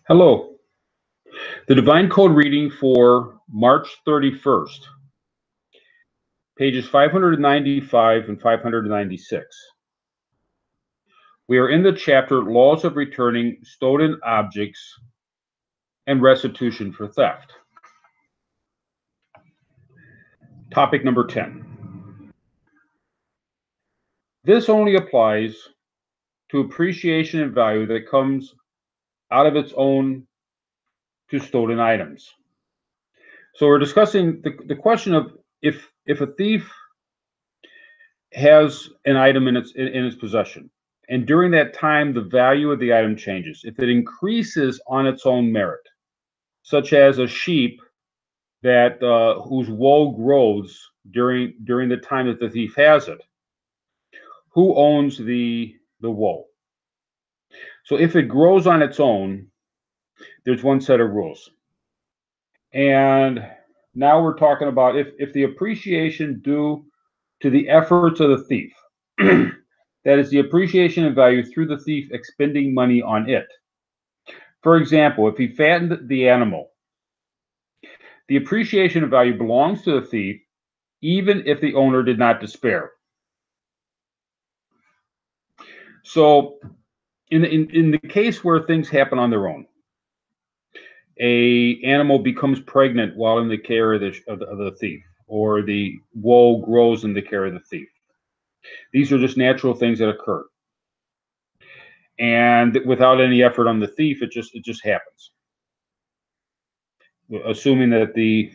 Hello. The Divine Code reading for March 31st, pages 595 and 596. We are in the chapter Laws of Returning Stolen Objects and Restitution for Theft. Topic number 10. This only applies to appreciation and value that comes out of its own to stolen items. So we're discussing the question of if a thief has an item in its possession, and during that time the value of the item changes. If it increases on its own merit, such as a sheep that whose wool grows during the time that the thief has it, who owns the wool? So if it grows on its own, there's one set of rules. And now we're talking about if the appreciation due to the efforts of the thief, that is the appreciation in value through the thief expending money on it. For example, if he fattened the animal, the appreciation of value belongs to the thief, even if the owner did not despair. So, in the case where things happen on their own, a animal becomes pregnant while in the care of the thief, or the wool grows in the care of the thief. These are just natural things that occur, and without any effort on the thief, it just happens. Assuming that the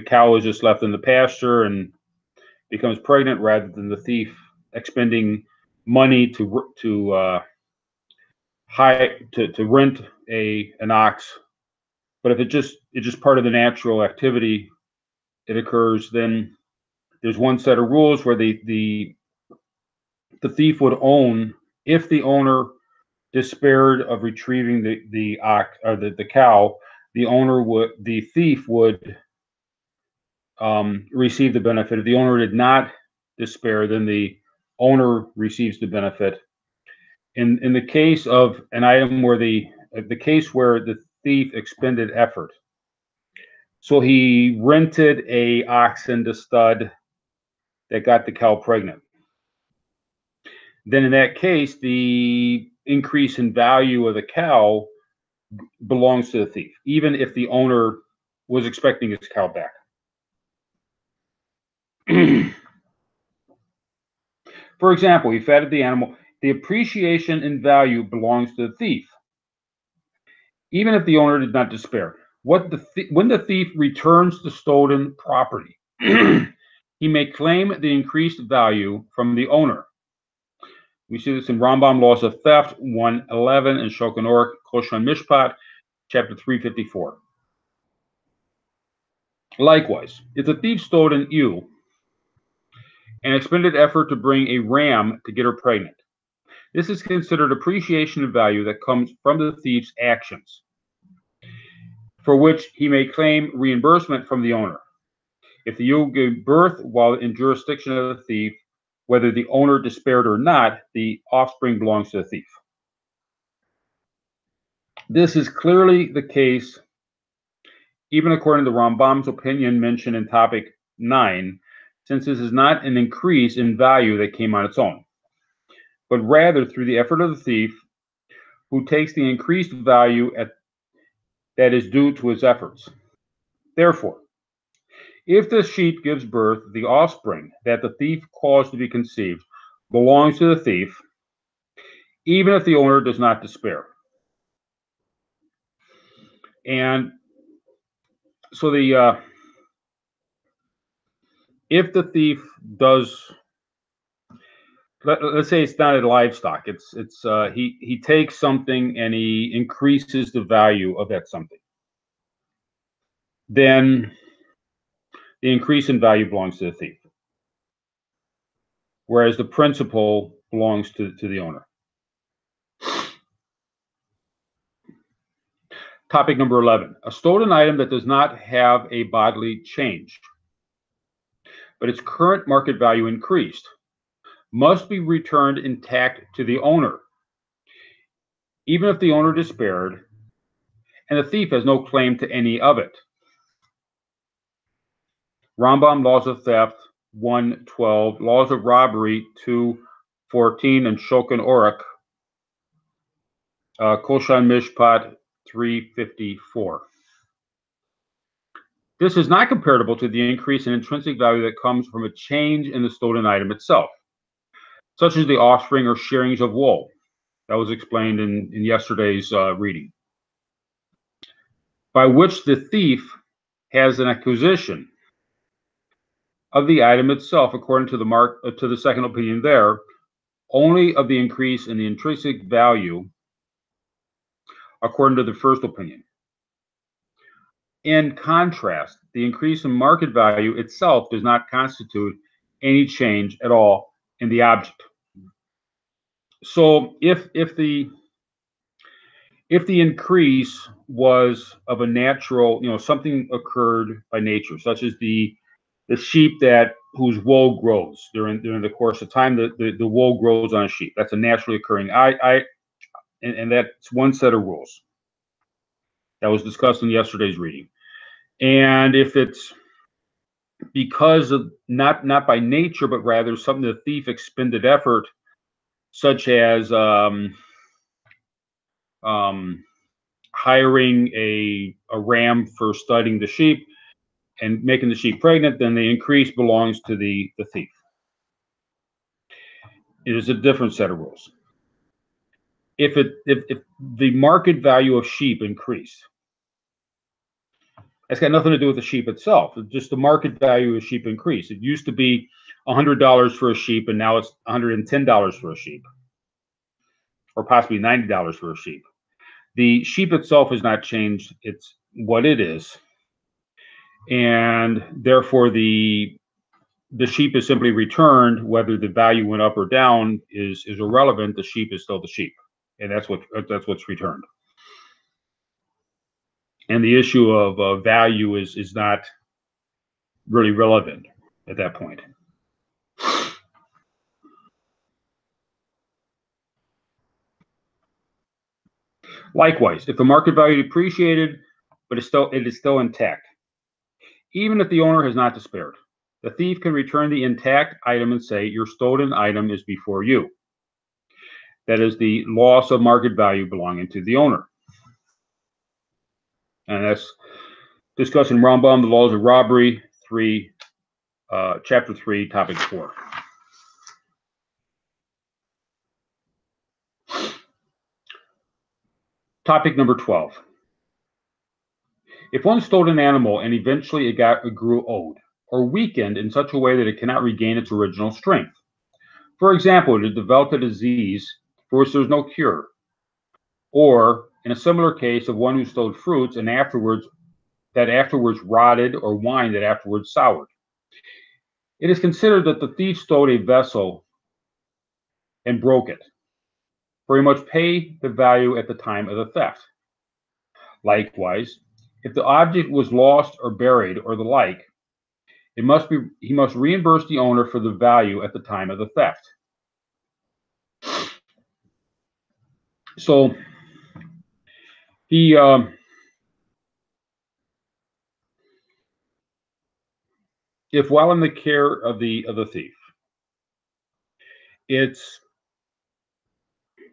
cow is just left in the pasture and becomes pregnant, rather than the thief expending money to rent an ox. But if it's just part of the natural activity, it occurs, then there's one set of rules where the thief would own. If the owner despaired of retrieving the ox or the cow, the thief would receive the benefit. If the owner did not despair, then the owner receives the benefit. In the case of an item where the case where the thief expended effort, so he rented a oxen to stud that got the cow pregnant, then in that case the increase in value of the cow belongs to the thief, even if the owner was expecting his cow back. For example, he fatted the animal. The appreciation in value belongs to the thief, even if the owner did not despair. When the thief returns the stolen property, he may claim the increased value from the owner. We see this in Rambam Laws of Theft 111 and Shulchan Aruch Koshan Mishpat, chapter 354. Likewise, if the thief stole an ewe and expended effort to bring a ram to get her pregnant, this is considered appreciation of value that comes from the thief's actions, for which he may claim reimbursement from the owner. If the ewe gave birth while in jurisdiction of the thief, whether the owner despaired or not, the offspring belongs to the thief. This is clearly the case, even according to Rambam's opinion mentioned in topic 9, since this is not an increase in value that came on its own, but rather through the effort of the thief, who takes the increased value that is due to his efforts. Therefore, if the sheep gives birth, the offspring that the thief caused to be conceived belongs to the thief, even if the owner does not despair. And so if the thief does, let's say it's not a livestock, he takes something and he increases the value of that something, then the increase in value belongs to the thief, whereas the principal belongs to the owner. Topic number 11, a stolen item that does not have a bodily change, but its current market value increased, must be returned intact to the owner, even if the owner despaired, and the thief has no claim to any of it. Rambam, Laws of Theft, 1:12, Laws of Robbery, 2:14, and Shulchan Aruch, Koshan Mishpat, 3:54. This is not comparable to the increase in intrinsic value that comes from a change in the stolen item itself, such as the offspring or shearings of wool. That was explained in yesterday's reading, by which the thief has an acquisition of the item itself, according to the second opinion there, only of the increase in the intrinsic value, according to the first opinion. In contrast, the increase in market value itself does not constitute any change at all in the object. So if the increase was of a natural, something occurred by nature, such as the sheep whose wool grows during the course of time, the wool grows on a sheep. That's a naturally occurring. And that's one set of rules that was discussed in yesterday's reading. And if it's because of not by nature, but rather something the thief expended effort, such as hiring a ram for studying the sheep and making the sheep pregnant, then the increase belongs to the thief. It is a different set of rules. If the market value of sheep increased, that's got nothing to do with the sheep itself. It's just the market value of sheep increased. It used to be $100 for a sheep, and now it's $110 for a sheep, or possibly $90 for a sheep. The sheep itself has not changed. It's what it is, and therefore the sheep is simply returned. Whether the value went up or down is irrelevant. The sheep is still the sheep, and that's what's returned. And the issue of value is not really relevant at that point. Likewise, if the market value depreciated, but it is still intact, even if the owner has not despaired, the thief can return the intact item and say, "Your stolen item is before you." That is the loss of market value belonging to the owner. And that's discussing Rambam, the Laws of Robbery, chapter 3, topic 4. Topic number 12. If one stole an animal and eventually it grew old or weakened in such a way that it cannot regain its original strength, for example, it developed a disease for which there is no cure, or in a similar case of one who stole fruits and afterwards rotted, or wine that afterwards soured, it is considered that the thief stole a vessel and broke it, for he must pay the value at the time of the theft. Likewise, if the object was lost or buried or the like, he must reimburse the owner for the value at the time of the theft. So if while in the care of the thief,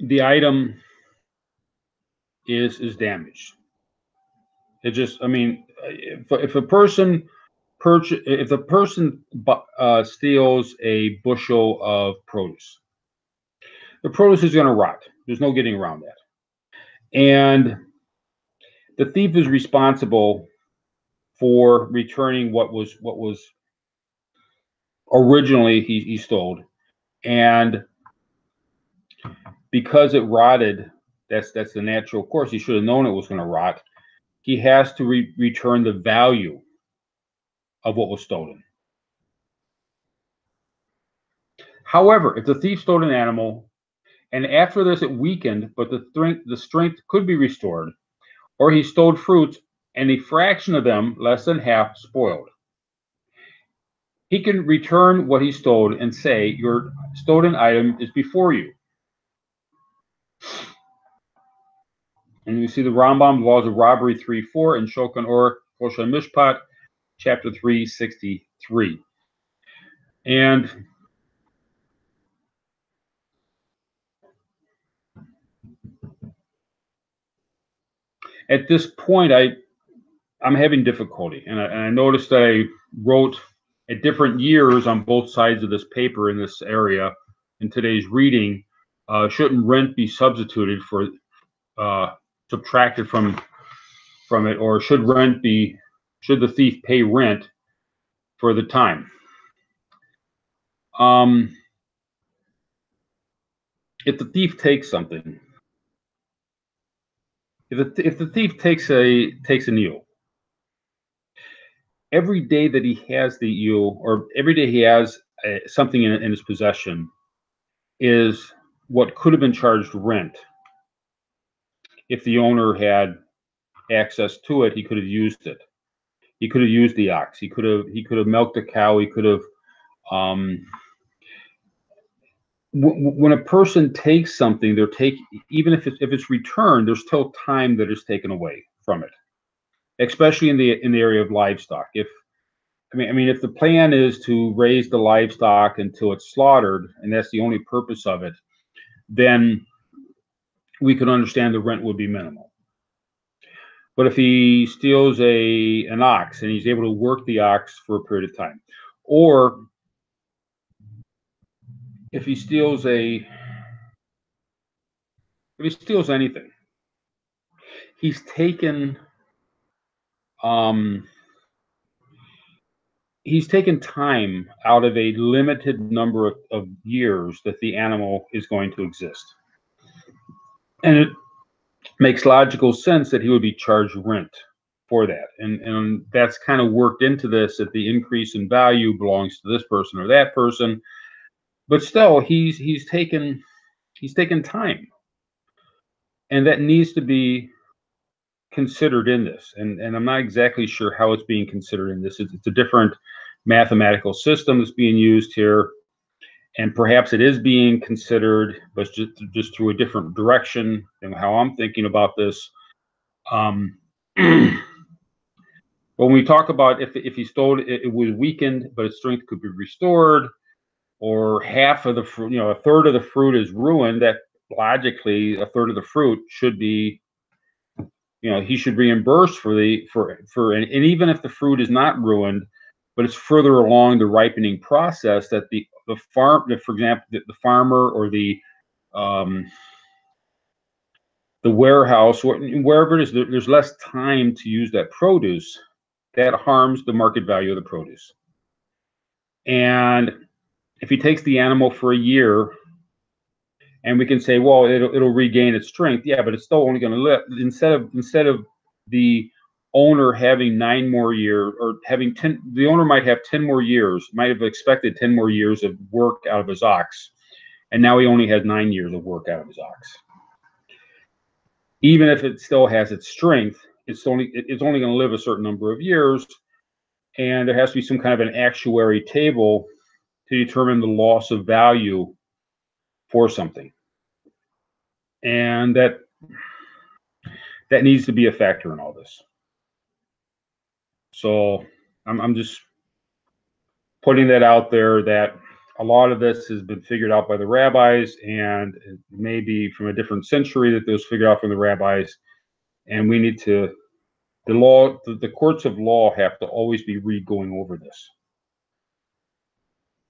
the item is damaged. It just, if a person steals a bushel of produce, the produce is going to rot. There's no getting around that. And the thief is responsible for returning what was originally he stole. And because it rotted, that's the natural course. He should have known it was going to rot. He has to return the value of what was stolen. However, if the thief stole an animal and after this it weakened, but the strength could be restored, or he stole fruits and a fraction of them, less than half, spoiled, he can return what he stole and say, "Your stolen item is before you." And you see the Rambam, Laws of Robbery 3:4, and Shulchan Aruch Choshen Mishpat, chapter 363. And at this point, I'm having difficulty, and I noticed that I wrote at different years on both sides of this paper in this area. In today's reading, shouldn't rent be substituted for subtracted from it, or should the thief pay rent for the time? If the thief takes something, if the thief takes an eel, every day that he has the eel, or every day he has something in his possession, is what could have been charged rent. If the owner had access to it, he could have used it. He could have used the ox. He could have milked a cow. He could have. When a person takes something, even if it's returned, there's still time that is taken away from it, especially in the area of livestock. If the plan is to raise the livestock until it's slaughtered, and that's the only purpose of it, then we could understand the rent would be minimal. But if he steals an ox and he's able to work the ox for a period of time, or if he steals anything, he's taken time out of a limited number of years that the animal is going to exist. And it makes logical sense that he would be charged rent for that. And that's kind of worked into this, that the increase in value belongs to this person or that person. But still, he's taken time. And that needs to be considered in this. And I'm not exactly sure how it's being considered in this. It's a different mathematical system that's being used here. And perhaps it is being considered, but just through a different direction than how I'm thinking about this. When we talk about if he stole it, it was weakened, but its strength could be restored, or half of the fruit, a third of the fruit is ruined, that logically a third of the fruit should be, he should reimburse for and even if the fruit is not ruined, but it's further along the ripening process, that the farm, for example, the farmer or the warehouse, or wherever it is, there's less time to use that produce. That harms the market value of the produce. And if he takes the animal for a year, and we can say, well, it'll regain its strength, yeah, but it's still only going to live. Instead of the owner having 9 more years, or having 10, the owner might have 10 more years, might have expected 10 more years of work out of his ox, and now he only has 9 years of work out of his ox. Even if it still has its strength, it's only going to live a certain number of years, and there has to be some kind of an actuary table to determine the loss of value for something, and that needs to be a factor in all this. So I'm just putting that out there, that a lot of this has been figured out by the rabbis, and it may be from a different century that this was figured out from the rabbis, and we need to, the courts of law have to always be going over this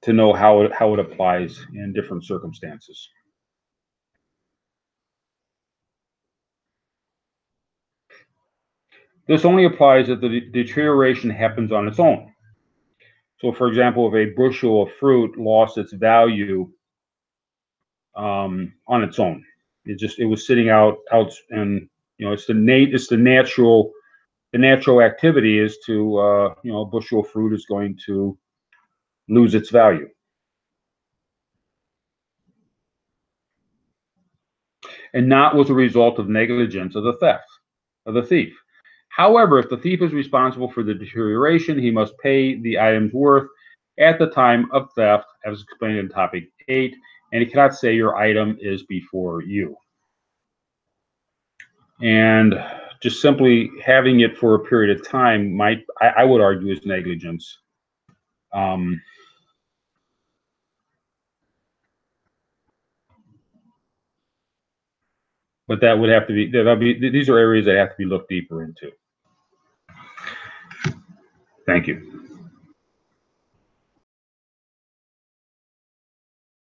to know how it applies in different circumstances. This only applies if the deterioration happens on its own. So, for example, if a bushel of fruit lost its value on its own, it was sitting out, and it's the natural activity is to a bushel of fruit is going to lose its value, and not was a result of negligence of the thief. However, if the thief is responsible for the deterioration, he must pay the item's worth at the time of theft, as explained in topic 8, and he cannot say your item is before you. And just simply having it for a period of time might, I would argue, is negligence. Um, but that would have to be, these are areas that have to be looked deeper into. Thank you.